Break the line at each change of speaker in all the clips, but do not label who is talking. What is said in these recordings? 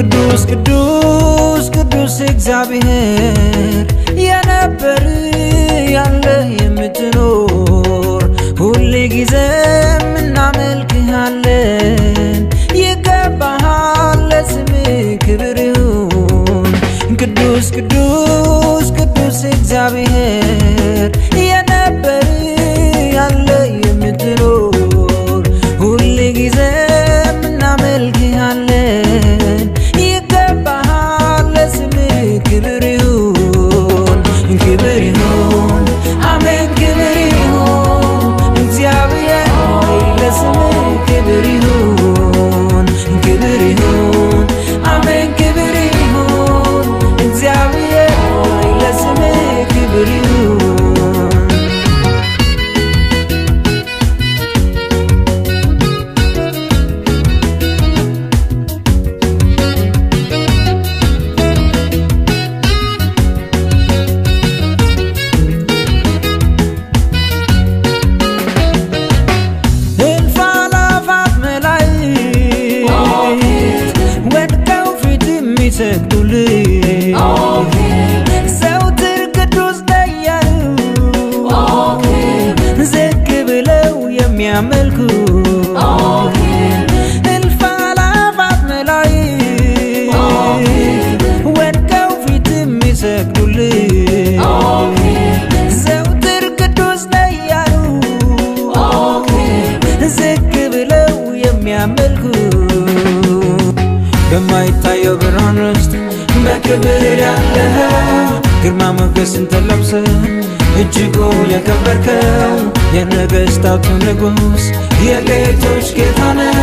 ቅዱስ ቅዱስ ቅዱስ እግዚአብሔር የነበር ያለ የምትኖር ሁሌ ጊዜም እናመልክሃለን ይገባሃል ለስምህ ክብር ይሁን ቅዱስ ቅዱስ ቅዱስ እግዚአብሔር የነበር ያለ የምትኖር ሁሌ ጊዜም እናመልክሃለን ይገባሃል ለስምህ ክብር ይሁን አሜን ክብር ይሁን እግዚአብሔር ለስምህ ክብር ይሁን አሜን ክብር ይሁን እግዚአብሔር ለስምህ ክብር ይሁን ዘውትር ቅዱስ ደያሉ ዝቅ ብለው የሚያመልኩ እልፍ አእላፋት መላእክት ወድቀው ፊት የሚሰግዱልህ ዘውትር ቅዱስ ደያሉ ዝቅ ብለው የሚያመልኩ በማይታየው ብርሃን ውስጥ በክብር ያለኸው ግርማ ሞገስን ተላብሰህ እጅጉን የከበርከው የነገሥታቱ ንጉሥ የጌቶች ጌታ ነህ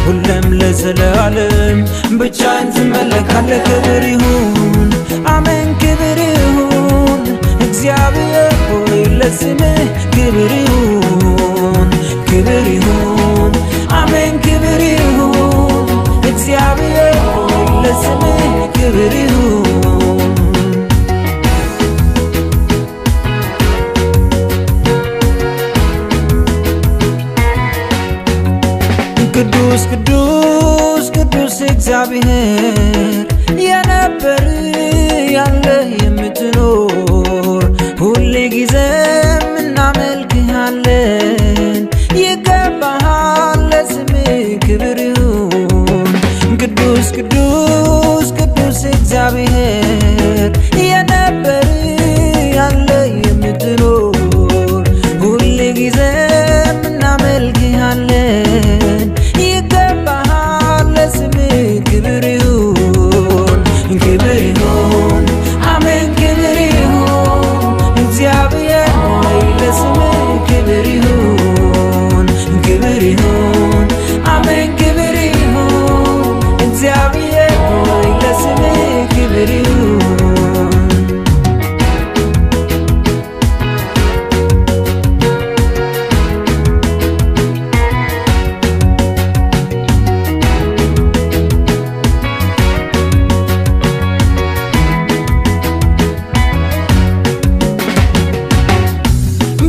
ሁሌም ለዘለዓለም ብቻህን ትመለካለህ ክብር ይሁን አሜን ክብር ይሁን እግዚአብሔር ሆይ ለስምህ ክብር ይሁን አሜን ክብር ይሁን እግዚአብሔር ሆይ ለስምህ ክብር ይሁን ቅዱስ ቅዱስ ቅዱስ እግዚአብሔር የነበር ያለ የምትኖር ሁሌ ጊዜም እናመልክሃለን ይገባሃል ለስምህ ክብር ይሁን ቅዱስ ቅዱስ ቅዱስ እግዚአብሔር የነበር ያለ የምትኖር ሁሌ ጊዜም እናመልክሃለን ይገባሃል ለስምህ ክብር ይሁን አሜን ክብር ይሁን እግዚአብሔር ለስምህ ክብር ይሁን አሜን ክብር ይሁን እግዚአብሔር ለስምህ ክብር ይሁን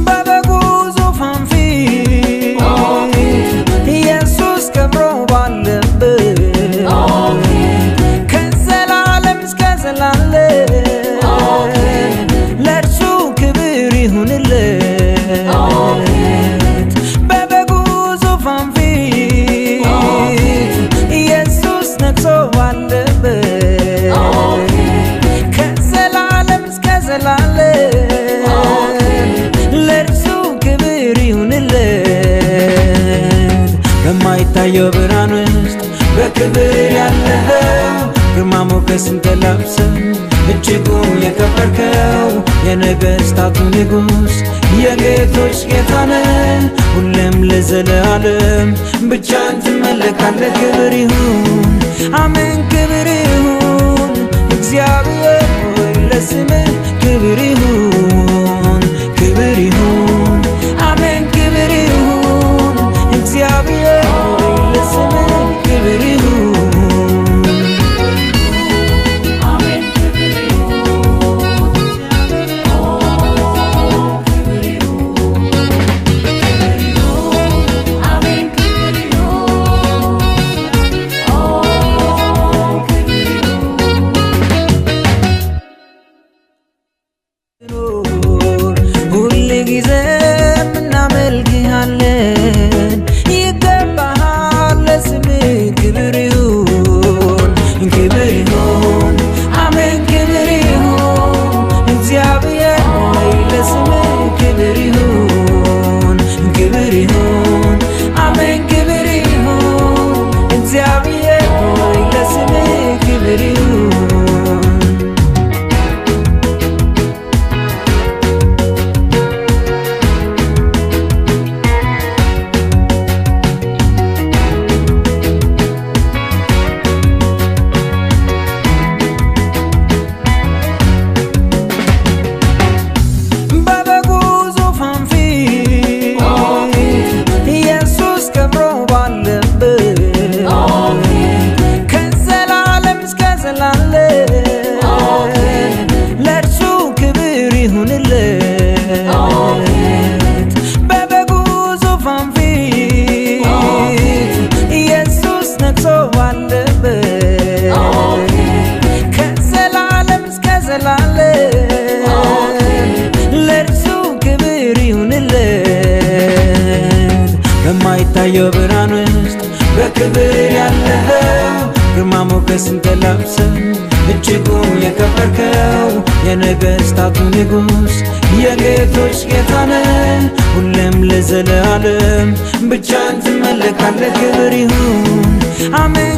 በበጉ ዙፋን ፊት ኢየሱስ ነግሶ ባለበት ከዘላለም እስከ ዘላለም ለእርሱ ክብር ይሁንለት በማይታየው ብርሃን ውስጥ በክብር ያለኸው ግርማ ሞገስን ተላብሰህ እጅጉን የከበርከው የነገሥታቱ ንጉሥ የጌቶች ጌታ ነህ ሁሌም ለዘለዓለም ብቻህን ትመለካለህ ክብር ይሁን አሜን ክብር ይሁን እግዚአብሔር ሆይ ለስምህ ክብር ይሁን አሜን ክብር ይሁን እግዚአብሔር ሆይ ለስምህ ክብር ይሁን ውስጥ በክብር ያለኸው ግርማ ሞገስን ተላብሰህ እጅጉን የከበርከው የነገሥታቱ ንጉሥ የጌቶች ጌታ ነህ። ሁሌም ለዘለዓለም ብቻህን ትመለካለህ። ክብር ይሁን አሜን።